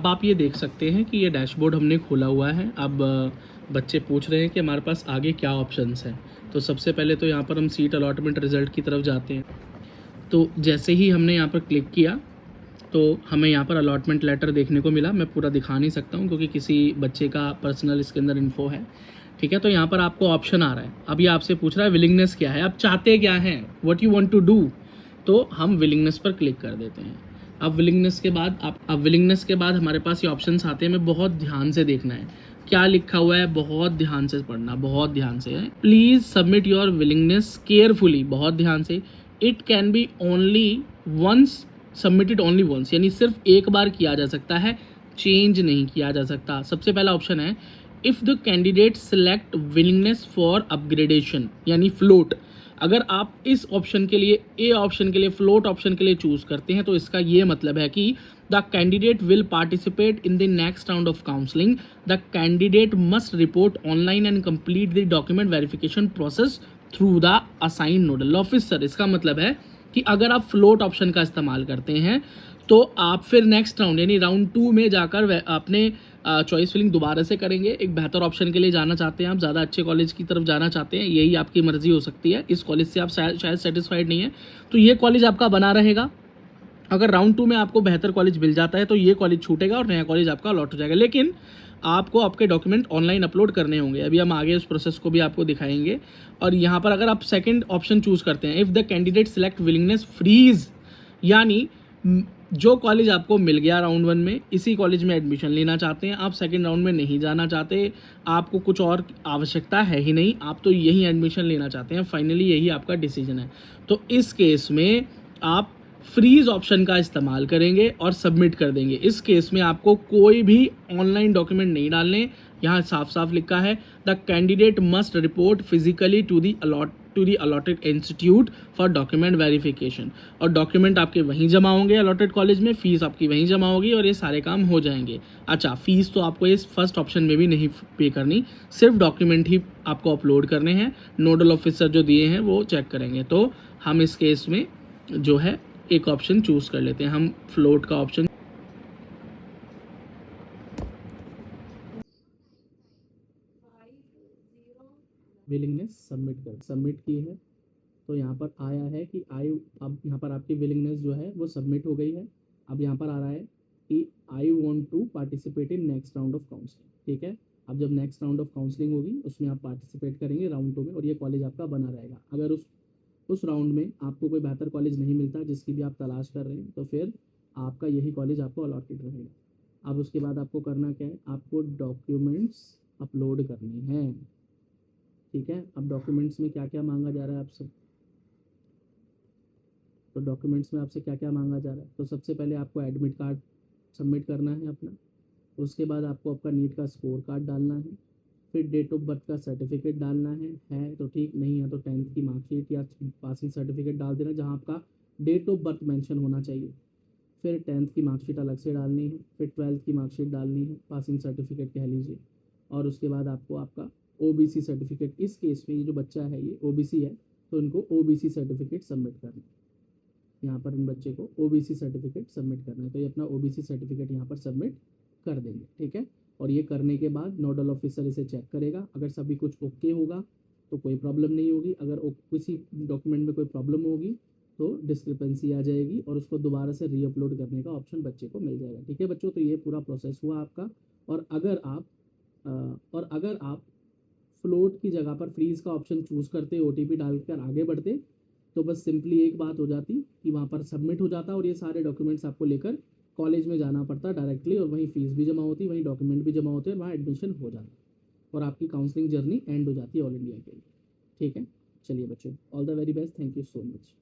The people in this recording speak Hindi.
अब आप ये देख सकते हैं कि ये डैशबोर्ड हमने खोला हुआ है। अब बच्चे पूछ रहे हैं कि हमारे पास आगे क्या ऑप्शंस हैं। तो सबसे पहले तो यहाँ पर हम सीट अलॉटमेंट रिज़ल्ट की तरफ जाते हैं। तो जैसे ही हमने यहाँ पर क्लिक किया तो हमें यहाँ पर अलॉटमेंट लेटर देखने को मिला। मैं पूरा दिखा नहीं सकता हूँ क्योंकि किसी बच्चे का पर्सनल इसके अंदर इन्फो है। ठीक है, तो यहाँ पर आपको ऑप्शन आ रहा है। अब ये आपसे पूछ रहा है विलिंगनेस क्या है, आप चाहते क्या हैं, what you want to do. तो हम विलिंगनेस पर क्लिक कर देते हैं। अब विलिंगनेस के बाद हमारे पास ये ऑप्शंस आते हैं। हमें बहुत ध्यान से देखना है क्या लिखा हुआ है, बहुत ध्यान से पढ़ना, बहुत ध्यान से है। Please submit your willingness carefully, बहुत ध्यान से। It can be only once, submitted only once, यानी सिर्फ एक बार किया जा सकता है, चेंज नहीं किया जा सकता। सबसे पहला ऑप्शन है if the candidate select willingness for upgradation, यानी फ्लोट। अगर आप इस ऑप्शन के लिए, ए ऑप्शन के लिए, फ्लोट ऑप्शन के लिए चूज करते हैं तो इसका ये मतलब है कि the candidate will participate in the next round of counselling. The candidate must report online and complete the document verification process through the assign nodal officer. इसका मतलब है कि अगर आप फ्लोट ऑप्शन का इस्तेमाल करते हैं तो आप फिर नेक्स्ट राउंड यानी राउंड 2 में जाकर अपने चॉइस फिलिंग दोबारा से करेंगे। एक बेहतर ऑप्शन के लिए जाना चाहते हैं, आप ज़्यादा अच्छे कॉलेज की तरफ जाना चाहते हैं, यही आपकी मर्जी हो सकती है। इस कॉलेज से आप शायद सेटिस्फाइड नहीं है तो ये कॉलेज आपका बना रहेगा। अगर राउंड 2 में आपको बेहतर कॉलेज मिल जाता है तो ये कॉलेज छूटेगा और नया कॉलेज आपका अलॉट हो जाएगा। लेकिन आपको आपके डॉक्यूमेंट ऑनलाइन अपलोड करने होंगे। अभी हम आगे उस प्रोसेस को भी आपको दिखाएंगे। और यहाँ पर अगर आप सेकंड ऑप्शन चूज करते हैं, if the candidate select willingness freeze, यानी जो कॉलेज आपको मिल गया राउंड 1 में, इसी कॉलेज में एडमिशन लेना चाहते हैं, आप सेकंड राउंड में नहीं जाना चाहते, आपको कुछ और आवश्यकता है ही नहीं, आप तो यही एडमिशन लेना चाहते हैं, फाइनली यही आपका डिसीजन है, तो इस केस में आप फ्रीज ऑप्शन का इस्तेमाल करेंगे और सबमिट कर देंगे। इस केस में आपको कोई भी ऑनलाइन डॉक्यूमेंट नहीं डालने। यहाँ साफ साफ लिखा है the candidate must report physically to the allotted institute for document verification. और डॉक्यूमेंट आपके वहीं जमा होंगे अलॉटेड कॉलेज में, फीस आपकी वहीं जमा होगी और ये सारे काम हो जाएंगे। अच्छा, फीस तो आपको इस फर्स्ट ऑप्शन में भी नहीं पे करनी, सिर्फ डॉक्यूमेंट ही आपको अपलोड करने हैं। नोडल ऑफिसर जो दिए हैं वो चेक करेंगे। तो हम इस केस में जो है एक ऑप्शन चूज कर लेते हैं, हम फ्लोट का ऑप्शन। विलिंगनेस सबमिट की है तो यहाँ पर आया है कि अब यहाँ पर आपकी विलिंगनेस जो है वो सबमिट हो गई है। अब यहाँ पर आ रहा है कि I want to participate in next round of counselling. ठीक है, अब जब नेक्स्ट राउंड ऑफ काउंसलिंग होगी उसमें आप पार्टिसिपेट करेंगे राउंड 2 में और ये कॉलेज आपका बना रहेगा। अगर उस राउंड में आपको कोई बेहतर कॉलेज नहीं मिलता जिसकी भी आप तलाश कर रहे हैं तो फिर आपका यही कॉलेज आपको अलॉटेड रहेगा। अब उसके बाद आपको करना क्या है, आपको डॉक्यूमेंट्स अपलोड करने हैं। ठीक है, अब डॉक्यूमेंट्स में क्या क्या मांगा जा रहा है आपसे, तो डॉक्यूमेंट्स में आपसे क्या क्या मांगा जा रहा है, तो सबसे पहले आपको एडमिट कार्ड सबमिट करना है अपना। उसके बाद आपको आपका नीट का स्कोर कार्ड डालना है। फिर डेट ऑफ बर्थ का सर्टिफिकेट डालना है तो ठीक, नहीं है तो 10th की मार्कशीट या पासिंग सर्टिफिकेट डाल देना जहाँ आपका डेट ऑफ बर्थ मेंशन होना चाहिए। फिर 10th की मार्कशीट अलग से डालनी है, फिर 12th की मार्कशीट डालनी है, पासिंग सर्टिफिकेट कह लीजिए। और उसके बाद आपको आपका ओबीसी सर्टिफिकेट, इस केस में ये जो बच्चा है ये ओबीसी है तो इनको ओबीसी सर्टिफिकेट सबमिट करना है। यहाँ पर इन बच्चे को ओबीसी सर्टिफिकेट सबमिट करना है तो ये अपना ओबीसी सर्टिफिकेट यहाँ पर सबमिट कर देंगे। ठीक है, और ये करने के बाद नोडल ऑफिसर इसे चेक करेगा। अगर सभी कुछ ओके होगा तो कोई प्रॉब्लम नहीं होगी, अगर किसी डॉक्यूमेंट में कोई प्रॉब्लम होगी तो डिस्क्रिपेंसी आ जाएगी और उसको दोबारा से रीअपलोड करने का ऑप्शन बच्चे को मिल जाएगा। ठीक है बच्चों, तो ये पूरा प्रोसेस हुआ आपका। और अगर आप फ्लोट की जगह पर फ्रीज का ऑप्शन चूज करते, ओटीपी डालकर आगे बढ़ते, तो बस सिंपली एक बात हो जाती कि वहाँ पर सबमिट हो जाता और ये सारे डॉक्यूमेंट्स आपको लेकर कॉलेज में जाना पड़ता डायरेक्टली, और वहीं फीस भी जमा होती, वहीं डॉक्यूमेंट भी जमा होते और वहाँ एडमिशन हो जाता और आपकी काउंसलिंग जर्नी एंड हो जाती है ऑल इंडिया के लिए। ठीक है, चलिए बच्चों, all the very best, thank you so much.